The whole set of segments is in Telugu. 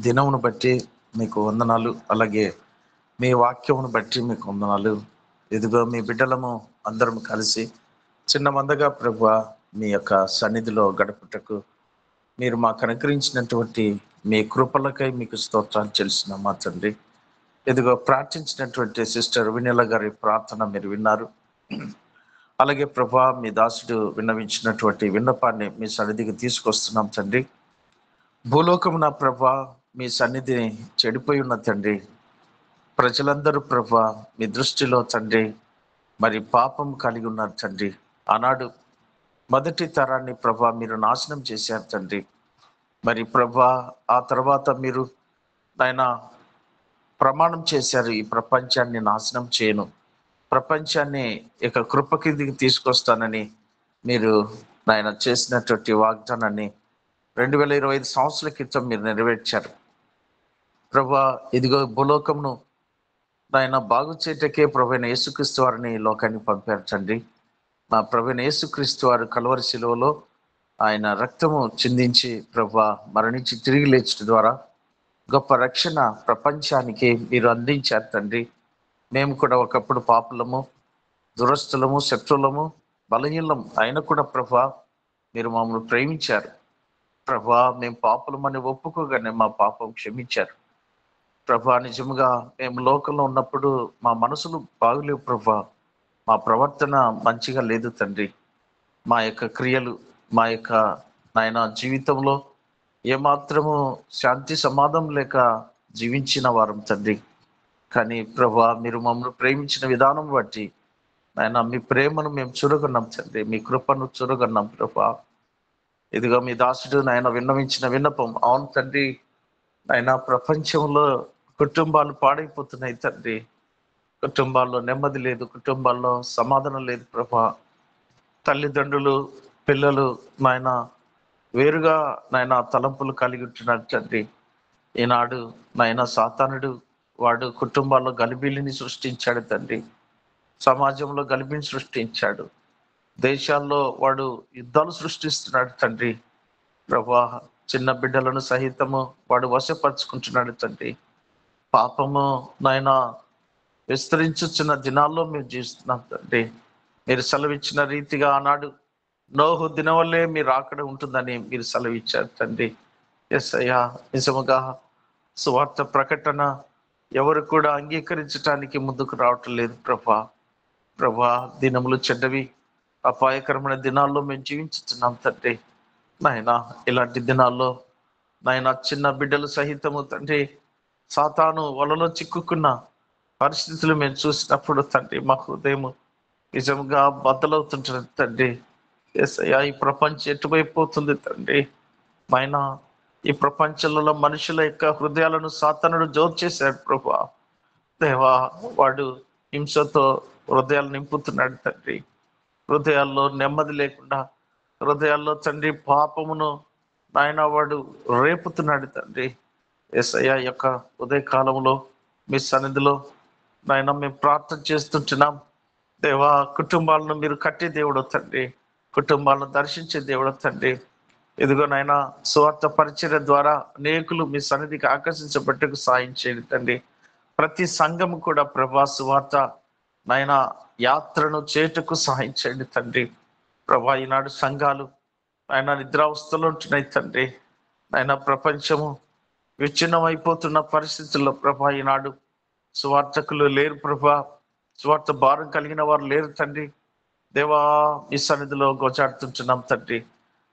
దినమును బట్టి మీకు వందనాలు. అలాగే మీ వాక్యమును బట్టి మీకు వందనాలు. ఇదిగో మీ బిడ్డలము అందరం కలిసి చిన్న మందగా ప్రభువా మీ యొక్క సన్నిధిలో గడుపుటకు మీరు మాకు అనుగ్రహించినటువంటి మీ కృపలకై మీకు స్తోత్రాలు చెల్లిస్తున్నాం మా తండ్రి. ఇదిగో ప్రార్థించినటువంటి సిస్టర్ వినీల గారి ప్రార్థన మీరు విన్నారు. అలాగే ప్రభా మీ దాసుడు విన్నవించినటువంటి విన్నపాన్ని మీ సన్నిధికి తీసుకొస్తున్నాం తండ్రి. భూలోకమున ప్రభా మీ సన్నిధి చెడిపోయి ఉన్న తండ్రి. ప్రజలందరూ ప్రభా మీ దృష్టిలో తండ్రి మరి పాపం కలిగి ఉన్నారు తండ్రి. ఆనాడు మొదటి తరాన్ని ప్రభా మీరు నాశనం చేశారు తండ్రి. మరి ప్రభా ఆ తర్వాత మీరు ఆయన ప్రమాణం చేశారు, ఈ ప్రపంచాన్ని నాశనం చేయను, ప్రపంచాన్ని ఇక కృప కిందికి తీసుకొస్తానని మీరు ఆయన చేసినటువంటి వాగ్దానాన్ని 2025 సంవత్సరాల క్రితం మీరు నెరవేర్చారు ప్రభా. ఇదిగో భూలోకమును ఆయన బాగు చేయటకే ప్రభువైన యేసుక్రీస్తు వారిని ఈ లోకానికి పంపారు తండ్రి. మా ప్రభువైన యేసుక్రీస్తు వారు కల్వరి శిలువలో ఆయన రక్తము చిందించి ప్రభా మరణించి తిరిగి లేచడం ద్వారా గొప్ప రక్షణ ప్రపంచానికి మీరు అందించారు తండ్రి. మేము కూడా ఒకప్పుడు పాపులము, దురస్తులము, శత్రులము, బలహీనము అయినా కూడా ప్రభా మీరు మమ్మల్ని ప్రేమించారు ప్రభా. మేము పాపులమని ఒప్పుకోగానే మా పాపం క్షమించారు ప్రభా. నిజముగా మేము లోకంలో ఉన్నప్పుడు మా మనసులు బాగులేవు ప్రభా. మా ప్రవర్తన మంచిగా లేదు తండ్రి. మా యొక్క క్రియలు, మా యొక్క నాయన జీవితంలో ఏమాత్రము శాంతి సమాధానం లేక జీవించిన వారం తండ్రి. కానీ ప్రభా మీరు మమ్మల్ని ప్రేమించిన విధానం బట్టి నాయన మీ ప్రేమను మేము చూరగొన్నాం తండ్రి, మీ కృపను చూరగొన్నాం ప్రభా. ఇదిగో మీ దాసుడు నాయన విన్నవించిన విన్నపం అవును తండ్రి. నాయన ప్రపంచంలో కుటుంబాలు పాడైపోతున్నాయి తండ్రి. కుటుంబాల్లో నెమ్మది లేదు, కుటుంబాల్లో సమాధానం లేదు ప్రభా. తల్లిదండ్రులు పిల్లలు నాయన వేరుగా నాయన తలంపులు కలిగి ఉంటున్నారు తండ్రి. ఈనాడు నాయన సాతానుడు వాడు కుటుంబాల్లో గలిబిలిని సృష్టించాడు తండ్రి. సమాజంలో గలిబిని సృష్టించాడు. దేశాల్లో వాడు యుద్ధాలు సృష్టిస్తున్నాడు తండ్రి. ప్రభా చిన్న బిడ్డలను సహితము వాడు వశపరుచుకుంటున్నాడు తండ్రి. పాపము నాయన విస్తరించుచున్న దినాల్లో మేము జీవిస్తున్నాం తండ్రి. మీరు సెలవిచ్చిన రీతిగా ఆనాడు నోహు దినం వల్లే మీరు అక్కడ ఉంటుందని మీరు సెలవిచ్చారు తండ్రి. ఎస్ అయ్యా, నిజముగా సువార్త ప్రకటన ఎవరు కూడా అంగీకరించడానికి ముందుకు రావటం లేదు ప్రభా. ప్రభా దినములు చెడ్డవి, అపాయకరమైన దినాల్లో మేము జీవించుతున్నాం తండ్రి. నాయన ఇలాంటి దినాల్లో నాయన చిన్న బిడ్డలు సహితము తండ్రి సాతాను వలలో చిక్కుకున్న పరిస్థితులు మేము చూసినప్పుడు తండ్రి మా హృదయము నిజంగా బద్దలవుతుంటుంది తండ్రి. ఎస్ అయ్యా, ఈ ప్రపంచం ఎటువైపోతుంది తండ్రి. మైన ఈ ప్రపంచంలో మనుషుల యొక్క హృదయాలను సాతానుడు జోరు చేశాడు ప్రభా. దేవా వాడు హింసతో హృదయాలు నింపుతున్నాడు తండ్రి. హృదయాల్లో నెమ్మది లేకుండా హృదయాల్లో తండ్రి పాపమును నాయన వాడు రేపుతున్నాడు తండ్రి. యేసయ్య యొక్క ఉదయకాలంలో మీ సన్నిధిలో నాయన మేము ప్రార్థన చేస్తుంటున్నాం. దేవా కుటుంబాలను మీరు కట్టే దేవుడు తండ్రి, కుటుంబాలను దర్శించే దేవుడు తండ్రి. ఇదిగో నాయన సువార్త పరిచర్య ద్వారా అనేకులు మీ సన్నిధికి ఆకర్షించబట్టకు సాయం చేయండి తండ్రి. ప్రతి సంఘం కూడా ప్రభా సువార్త నాయన యాత్రను చేటుకు సహాయం చేయండి తండ్రి. ప్రభా ఈనాడు సంఘాలు ఆయన నిద్రావస్థలో ఉంటున్నాయి తండ్రి. ఆయన ప్రపంచము విచ్ఛిన్నమైపోతున్న పరిస్థితుల్లో ప్రభా ఈనాడు సువార్తకులు లేరు ప్రభా. సువార్త భారం కలిగిన వారు లేరు తండ్రి. దేవా ఈ సన్నిధిలో గోచాడుతుంటున్నాం తండ్రి.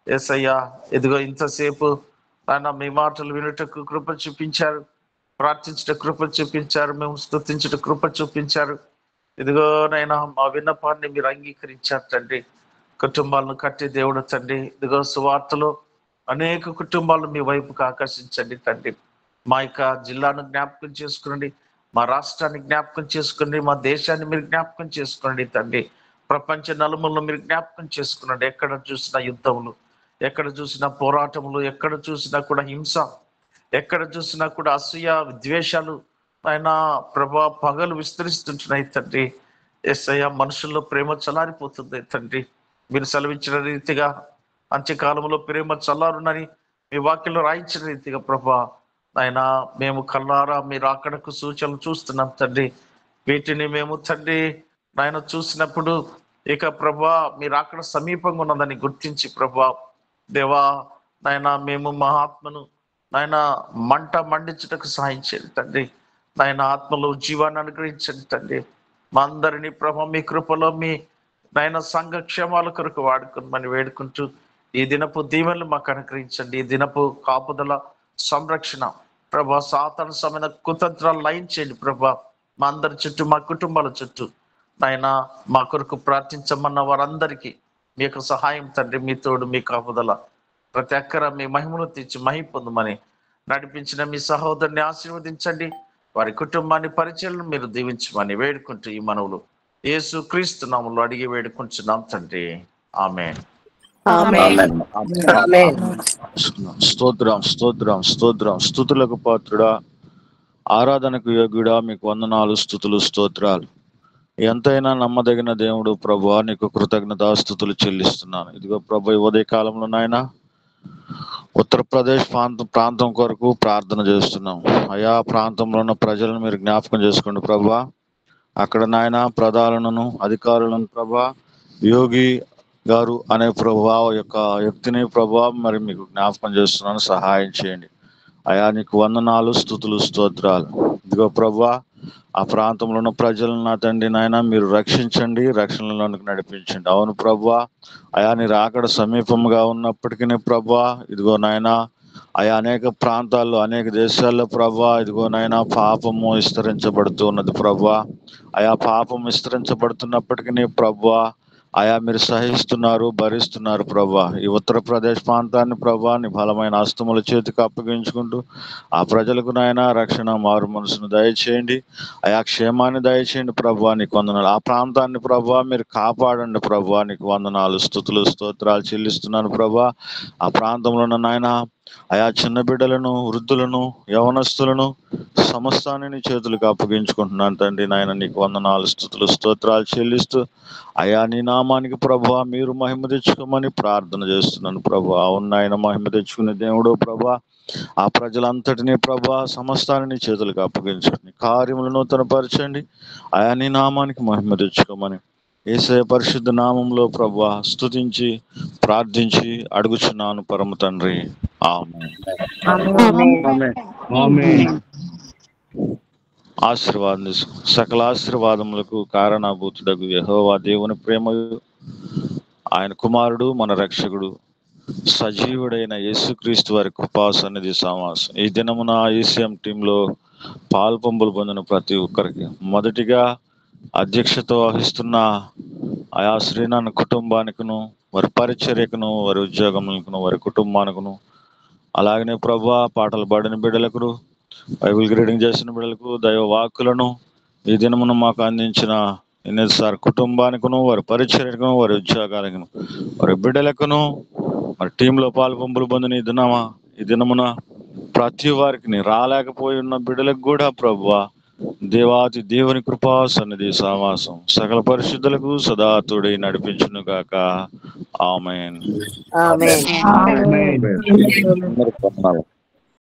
యేసయ్యా ఇదిగో ఇంతసేపు ఆయన మీ మాటలు వినుటకు కృప చూపించారు, ప్రార్థించుట కృప చూపించారు, మేము స్తుతించుట కృప చూపించారు. ఇదిగో నైనా మా విన్నపాన్ని మీరు అంగీకరించారు తండ్రి. కుటుంబాలను కట్టే దేవుడు తండ్రి. ఇదిగో సువార్తలో అనేక కుటుంబాలను మీ వైపుకు ఆకర్షించండి తండ్రి. మా యొక్క జిల్లాను జ్ఞాపకం చేసుకోండి, మా రాష్ట్రాన్ని జ్ఞాపకం చేసుకోండి, మా దేశాన్ని మీరు జ్ఞాపకం చేసుకోండి తండ్రి. ప్రపంచ నలుమూలలో మీరు జ్ఞాపకం చేసుకున్నాడు. ఎక్కడ చూసినా యుద్ధములు, ఎక్కడ చూసినా పోరాటములు, ఎక్కడ చూసినా కూడా హింస, ఎక్కడ చూసినా కూడా అసూయ ద్వేషాలు ఆయన ప్రభా పగలు విస్తరిస్తుంటున్నాయి తండ్రి. యేసయ్య మనుషుల్లో ప్రేమ చల్లారిపోతుంది తండ్రి. మీరు సెలవించిన రీతిగా అంత్యకాలంలో ప్రేమ చల్లారునని మీ వాక్యంలో రాయించిన రీతిగా ప్రభా నాయనా మేము కల్లారా మీరు అక్కడకు సూచనలు చూస్తున్నాం తండ్రి. వీటిని మేము తండ్రి నాయన చూసినప్పుడు ఇక ప్రభా మీరు అక్కడ సమీపంగా ఉన్నదని గుర్తించి ప్రభా దేవా నాయన మేము మా ఆత్మను నాయన మండించుటకు సహాయం చేయండి తండ్రి. నాయన ఆత్మలో జీవాన్ని అనుగ్రహించండి తండ్రి. మా అందరినీ ప్రభా మీ కృపలో మీ నాయన సంఘ క్షేమాల కొరకు వాడుకోమని వేడుకుంటూ ఈ దినపు దీవెనలు మాకు అనుగ్రహించండి. ఈ దినపు కాపుదల సంరక్షణ ప్రభా సాతాను సమయ కుతంత్రాలు లయం చేయండి ప్రభా. మా అందరి చుట్టూ మా కుటుంబాల చుట్టూ నాయన మా కొరకు ప్రార్థించమన్న వారందరికీ మీ యొక్క సహాయం తండ్రి, మీ తోడు, మీ కాపుదల ప్రతి ఒక్కర మీ మహిమను తెచ్చి మహిమ పొందమని నడిపించిన మీ సహోదరుని ఆశీర్వదించండి. వారి కుటుంబాన్ని పరిచయలను మీరు దీవించమని వేడుకుంటూ ఈ మనవులు యేసు క్రీస్తు నామములో అడిగి వేడుకుంటున్నాం తండ్రి. ఆమేన్. స్తోత్రం స్తోత్రం స్తోత్రం. స్తుతులకు పాత్రుడా, ఆరాధనకు యోగ్యుడా, మీకు వందనాలు, స్తుతులు, స్తోత్రాలు. ఎంతైనా నమ్మదగిన దేవుడు ప్రభువా, నీకు కృతజ్ఞతాస్తుతులు చెల్లిస్తున్నాను. ఇదిగో ప్రభు ఉదయ కాలంలో నాయన ఉత్తరప్రదేశ్ ప్రాంతం కొరకు ప్రార్థన చేస్తున్నాం. ఆయా ప్రాంతంలో ఉన్న ప్రజలను మీరు జ్ఞాపకం చేసుకోండి ప్రభువా. అక్కడ నాయన ప్రధానులను అధికారులను ప్రభా, యోగి గారు అనే ప్రభువా యొక్క వ్యక్తిని ప్రభువా మరి మీకు జ్ఞాపకం చేస్తున్నాను, సహాయం చేయండి. అయా నీకు వందనాలు, స్తుతులు, స్తోత్రాలు. ఇదిగో ప్రభువా ఆ ప్రాంతంలో ఉన్న ప్రజలను నా తండ్రి నాయన మీరు రక్షించండి, రక్షణలోనికి నడిపించండి. అవును ప్రభువా, అయా నీ రాకడ సమీపంగా ఉన్నప్పటికీ ప్రభువా ఇదిగో నాయన ఆయా అనేక ప్రాంతాల్లో అనేక దేశాల్లో ప్రభువా ఇదిగో నాయన పాపము విస్తరించబడుతూ ఉన్నది ప్రభువా. ఆయా పాపం విస్తరించబడుతున్నప్పటికీ ప్రభువా ఆయా మీరు సహిస్తున్నారు, భరిస్తున్నారు ప్రభా. ఈ ఉత్తరప్రదేశ్ ప్రాంతాన్ని ప్రభా నీ బలమైన హస్తముల చేతికి అప్పగించుకుంటూ ఆ ప్రజలకు నాయన రక్షణ, మారు మనసును దయచేయండి, ఆయా క్షేమాన్ని దయచేయండి ప్రభా. నీకు వందనాలు. ఆ ప్రాంతాన్ని ప్రభా మీరు కాపాడండి ప్రభా. నీకు వందనాలు, స్తుతులు, స్తోత్రాలు చెల్లిస్తున్నాను ప్రభా. ఆ ప్రాంతంలో ఉన్న నాయన ఆయా చిన్న బిడ్డలను, వృద్ధులను, యవనస్తులను సమస్తాన్ని నీ చేతులకు అప్పగించుకుంటున్నాను తండ్రి నాయన. నీకు వందనాలు, స్తుతులు, స్తోత్రాలు చెల్లిస్తూ అయా నీ నామానికి ప్రభా మీరు మహిమ తెచ్చుకోమని ప్రార్థన చేస్తున్నాను ప్రభా. అవును ఆయన మహిమ తెచ్చుకునే దేవుడు ప్రభా. ఆ ప్రజలంతటినీ ప్రభా సమస్తాన్ని నీ చేతులకు అప్పగించండి, కార్యములు నూతనపరచండి. ఆయా నీ నామానికి మహిమ తెచ్చుకోమని యేసయ్య పరిశుద్ధ నామంలో ప్రభా స్తుతించి ప్రార్థించి అడుగుచున్నాను పరమ తండ్రి. ఆమేన్. ఆశీర్వాదం తీసుకో. సకల ఆశీర్వాదములకు కారణభూతుడగు యెహోవా దేవుని ప్రేమయు, ఆయన కుమారుడు మన రక్షకుడు సజీవుడైన యేసుక్రీస్తు వారి కృపా సన్నిధి సమాసం ఈ దినమున ఈసీఎం టీంలో పాల్పొంపులు పొందిన ప్రతి ఒక్కరికి, మొదటిగా అధ్యక్షత వహిస్తున్న ఆయా శ్రీనాన్న కుటుంబానికిను, వారి పరిచర్యకును, వారి ఉద్యోగములకును, వారి కుటుంబానికిను, అలాగనే ప్రభా పాటలు పాడిన బిడ్డలకు, బైబిల్ గ్రీడింగ్ చేసిన బిడ్డలకు, దైవ వాక్కులను ఈ దినమును మాకు అందించిన సార్ కుటుంబానికిను, వారి పరిచర్యకును, వారి ఉద్యోగాలకును, వారి బిడ్డలకును, మరి టీంలో పాల్పొంపులు పొందిన ఈ దినమున ప్రతి వారికి రాలేకపోయి ఉన్న బిడ్డలకు కూడా ప్రభువా దేవాతి దేవుని కృపా సన్నిధి సహవాసం సకల పరిశుద్ధులకు సదా తోడై నడిపించును గాక. ఆమేన్.